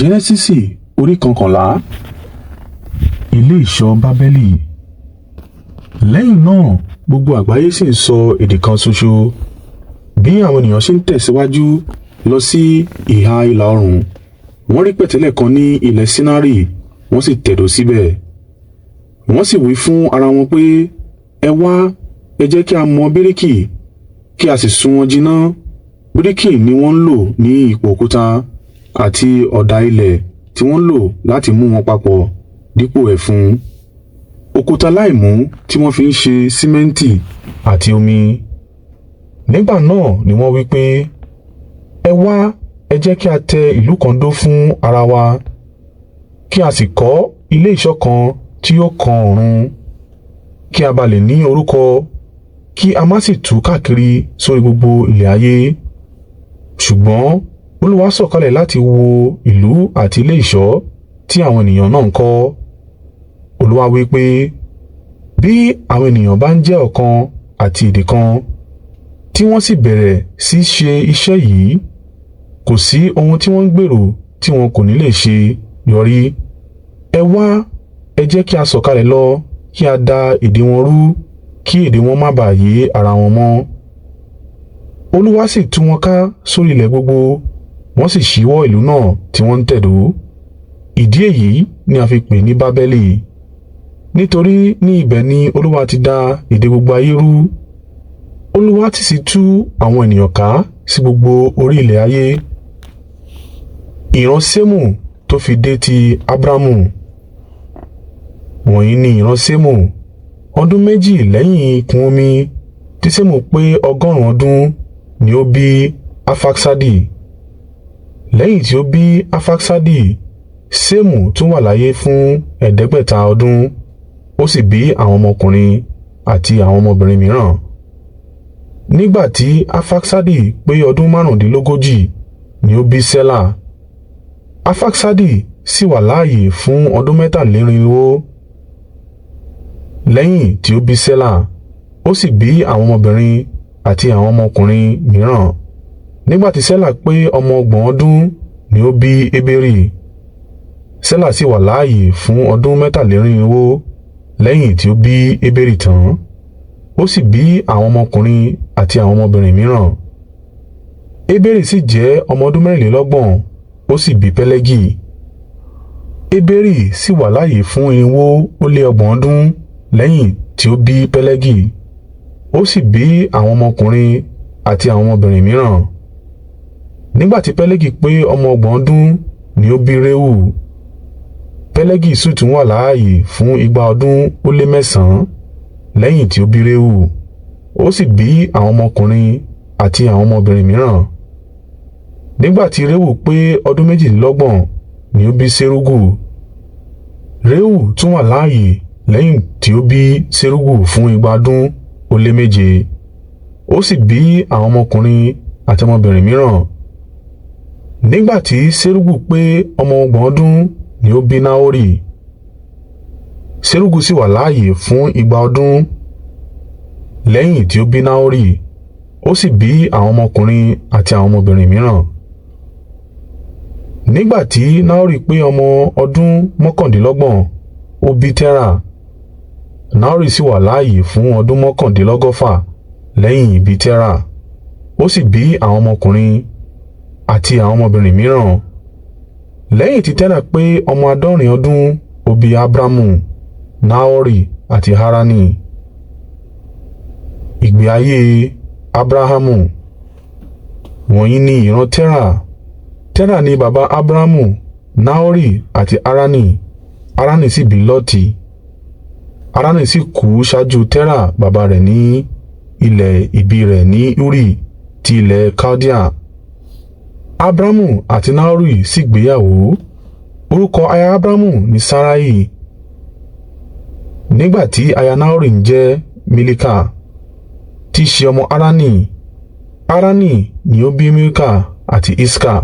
Jẹ́nẹ́sísì orí 11. Ilé ìṣọ́ Bábélì. Lẹ́yìn náà gbogbo àgbáyé sì ń sọ èdè kan ṣoṣo. Bí àwọn ènìyàn ṣe ń tẹ̀síwájú lọ sí ìhà ìlà oòrùn, wọ́n rí pẹ̀tẹ́lẹ̀ kan ní ilẹ̀ Sínárì, wọ́n sì tẹ̀dó síbẹ̀. Wọ́n sì wí fún ara wọn pé, ẹ wá, ẹ jẹ́ kí a mọ bíríkì, kí a sì sun wọn jiná. Bíríkì ni wọ́n ń lò ní ipò òkúta, àti ọ̀dà ilẹ̀ tí wọ́n lò láti mú wọn papọ̀ dípò ẹ̀fun. Òkúta láìmú tí wọ́n fi ń ṣe símẹ́ǹtì àti omi. Nígbà náà ni wọ́n wí pé, ẹ wá, ẹ jẹ́ kí a tẹ ìlú kan dó fún ara wa, kí a sì kọ́ ilé ìṣọ́ kan tí yóò kan ọ̀run, kí a bá lè ní orúkọ, kí a má sì tú káàkiri sórí gbogbo ilẹ̀ ayé. Ṣùgbọ́n Olúwa sọ̀kalẹ̀ láti wo ìlú àti ilé ìṣọ́ tí àwọn ènìyàn náà ń kọ́. Olúwa wí pé, bí àwọn ènìyàn bá ń jẹ́ ọ̀kan àti èdè kan, tí wọ́n sì bẹ̀rẹ̀ sí ṣe iṣẹ́ yìí, kò sí ohun tí wọ́n ń gbèrò tí wọn kò ní lè ṣe yọrí. Ẹ wá, ẹ jẹ́ kí a sọ̀kalẹ̀ lọ, kí a da èdè wọn rú, kí èdè wọn má bàa yé ara wọn mọ́. Olúwa sì tú wọn ká sórí ilẹ̀ gbogbo, wọ́n sì ṣíwọ́ ìlú náà tí wọ́n ń tẹ̀dó. Ìdí èyí ni a fi pè ní Bábélì, nítorí ní ibẹ̀ ni Olúwa ti dá èdè gbogbo ayé rú. Olúwa ti sì tú àwọn ènìyàn ká sí gbogbo orí ilẹ̀ ayé. Ìran Sémù tó fi dé ti Ábúrámù. Wọ̀nyí ni ìran Sémù. Ọdún méjì lẹ́yìn ìkún omi tí Sémù pé 100 ọdún ni ó bí Afaksadi. Lẹ́yìn tí ó bí Afaksadi, Sémù tún wà láyé fún 500 ọdún. Ó sì bí àwọn ọmọkùnrin àti àwọn ọmọbìnrin mìíràn. Nígbà tí Afaksadi pé ọdún 45 ni ó bí Ṣélà. Afaksadi sì wà láàyè fún ọdún 450. Lẹ́yìn tí ó bí Ṣélà, ó sì bí àwọn ọmọbìnrin àti àwọn ọmọkùnrin mìíràn. Nígbà tí Ṣélà pé ọmọ 30 ọdún ni ó bí Ébérì. Ṣélà sì wà láàyè fún ọdún 450 lẹ́yìn tí ó bí Ébérì tán. Ó sì bí àwọn ọmọkùnrin àti àwọn ọmọbìnrin mìíràn. Ébérì sì jẹ́ ọmọ ọdún 24, ó sì bí Pẹ́lẹ́gì. Ébérì sì wà láàyè fún 430 ọdún lẹ́yìn tí ó bí Pẹ́lẹ́gì. Ó sì bí àwọn ọmọkùnrin àti àwọn ọmọbìnrin mìíràn. Nígbà tí Pẹ́lẹ́gì pé ọmọ 30 ọdún ni ó bí Réhù. Pẹ́lẹ́gì sì tún wà láàyè fún 200 ọdún ó lé 9 lẹ́yìn tí ó bí Réhù. Ó sì bí àwọn ọmọkùnrin àti àwọn ọmọbìnrin mìíràn. Nígbà tí Réhù pé ọdún 22 ni ó bí Ṣérúgù. Réhù tún wà láàyè lẹ́yìn tí ó bí Ṣérúgù fún 200 ọdún ó lé 7. Ó sì bí àwọn ọmọkùnrin àti ọmọbìnrin mìíràn. Nígbà tí Ṣérúgù pé ọmọ 30 ọdún ni ó bí Náórì. Ṣérúgù sì wà láàyè fún 200 ọdún lẹ́yìn tí ó bí Náórì. Ó sì bí àwọn ọmọkùnrin àti àwọn ọmọbìnrin mìíràn. Nígbà tí Náórì pé ọmọ ọdún 29, ó bí Tẹ́rà. Náórì sì wà láàyè fún ọdún 119 lẹ́yìn ìbí Tẹ́rà. Ó sì bí àwọn ọmọkùnrin àti àwọn ọmọbìnrin mìíràn. Lẹ́yìn tí Tẹ́rà pé ọmọ 70 ọdún, ó bí Ábúrámù, Náórì àti Háránì. Ìgbé ayé Ábúráhámù. Wọ̀nyí ni ìran Tẹ́rà. Tẹ́rà ni baba Ábúrámù, Náórì àti Háránì. Háránì sì bí Lọ́ọ̀tì. Háránì sì kú ṣáájú Tẹ́rà bàbá rẹ̀ ní ilẹ̀ ìbí rẹ̀ ní Uri ti ilẹ̀ Kaldea. Ábúrámù àti Náórì sì gbéyàwó. Orúkọ aya Ábúrámù ni Sáráì. Nígbà tí aya Náórì ń jẹ́ Mílíkà, tí í ṣe ọmọ Háránì. Háránì ni ó bí Mílíkà àti Iska.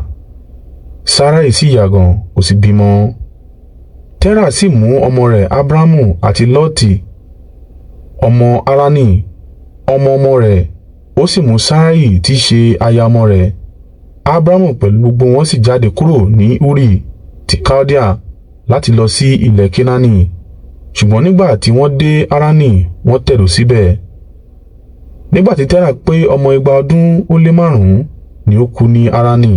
Sáráì sì yàgàn, kò sì bímọ. Tẹ́rà sì mú ọmọ rẹ̀ Ábúrámù àti Lọ́ọ̀tì, ọmọ Háránì, ọmọ rẹ̀, ó sì mú Sáráì tí í ṣe aya ọmọ rẹ̀. Ábúrámù pẹ̀lú gbogbo wọn sì jáde kúrò ní Uri ti Kaldea láti lọ sí ilẹ̀ Kénáánì, ṣùgbọ́n nígbà tí wọ́n dé Háránì wọ́n tẹ̀dó síbẹ̀. Nígbà tí Térà pé ọmọ 200 ó lé 5 ni ó kú ní Háránì.